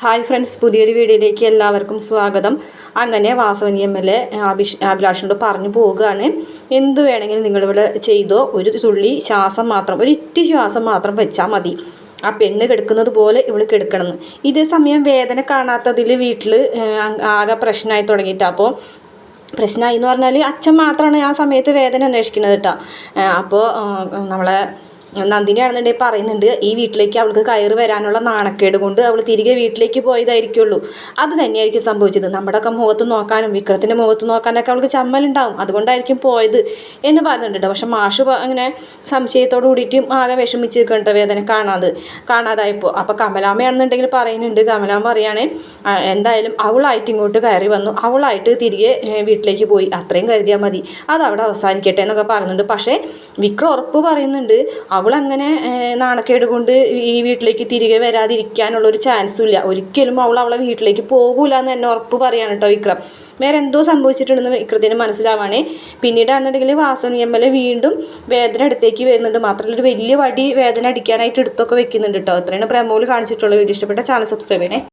Hi friends, പുതിയൊരു വീഡിയോയിലേക്ക് എല്ലാവർക്കും സ്വാഗതം. അങ്ങനെ വാസവനി MLA അഭിലാഷിനോട് പറഞ്ഞു പോവുകയാണ്, എന്ത് വേണമെങ്കിലും നിങ്ങളിവിടെ ചെയ്തോ, ഒരു തുള്ളി ശ്വാസം മാത്രം, ഒരു ഇറ്റി ശ്വാസം മാത്രം വെച്ചാൽ മതി, ആ പെണ്ണ് കിടക്കുന്നത് പോലെ ഇവൾ കിടക്കണമെന്ന്. ഇതേ സമയം വേദന കാണാത്തതിൽ വീട്ടിൽ ആകെ പ്രശ്നമായി തുടങ്ങിയിട്ട്, അപ്പോൾ പ്രശ്നമായി എന്ന് പറഞ്ഞാൽ അച്ഛൻ മാത്രമാണ് ആ സമയത്ത് വേദന അന്വേഷിക്കുന്നത് കേട്ടോ. അപ്പോൾ നമ്മളെ നന്ദിനിയാണെന്നുണ്ടെങ്കിൽ പറയുന്നുണ്ട്, ഈ വീട്ടിലേക്ക് അവൾക്ക് കയറി വരാനുള്ള നാണക്കേട് കൊണ്ട് അവൾ തിരികെ വീട്ടിലേക്ക് പോയതായിരിക്കുള്ളൂ. അത് തന്നെയായിരിക്കും സംഭവിച്ചത്. നമ്മുടെയൊക്കെ മുഖത്ത് നോക്കാനും വിക്രത്തിൻ്റെ മുഖത്ത് നോക്കാനൊക്കെ അവൾക്ക് ചമ്മലുണ്ടാവും, അതുകൊണ്ടായിരിക്കും പോയത് എന്ന് പറയുന്നുണ്ട്. പക്ഷെ മാഷ് അങ്ങനെ സംശയത്തോട് കൂടിയിട്ടും ആകെ വിഷമിച്ചിരിക്കണ്ട വേദന കാണാതായപ്പോൾ. അപ്പോൾ കമലാമ്മയാണെന്നുണ്ടെങ്കിൽ പറയുന്നുണ്ട്, കമലാമ്മ പറയാണ്, എന്തായാലും അവളായിട്ട് ഇങ്ങോട്ട് കയറി വന്നു, അവളായിട്ട് തിരികെ വീട്ടിലേക്ക് പോയി, അത്രയും കരുതിയാൽ മതി, അത് അവിടെ അവസാനിക്കട്ടെ എന്നൊക്കെ പറയുന്നുണ്ട്. പക്ഷേ വിക്രം ഉറപ്പ് പറയുന്നുണ്ട്, അവളങ്ങനെ നാണക്കേട് കൊണ്ട് ഈ വീട്ടിലേക്ക് തിരികെ വരാതിരിക്കാനുള്ളൊരു ചാൻസും ഇല്ല, ഒരിക്കലും അവളെ വീട്ടിലേക്ക് പോകൂല എന്ന് തന്നെ ഉറപ്പ് പറയാണ് കേട്ടോ വിക്രം. വേറെ എന്തോ സംഭവിച്ചിട്ടുണ്ടെന്ന് വിക്രത്തിന് മനസ്സിലാവാണേ. പിന്നീടാണെന്നുണ്ടെങ്കിൽ വാസവനി MLA വീണ്ടും വേദന അടുത്തേക്ക് വരുന്നുണ്ട്. മാത്രമല്ല ഒരു വലിയ വടി വേദന അടിക്കാനായിട്ട് എടുത്തൊക്കെ വെക്കുന്നുണ്ട് കേട്ടോ. ഇത്രയാണ് പ്രമോയിൽ കാണിച്ചിട്ടുള്ള വീഡിയോ. ഇഷ്ടപ്പെട്ട ചാനൽ സബ്സ്ക്രൈബ് ചെയ്യണേ.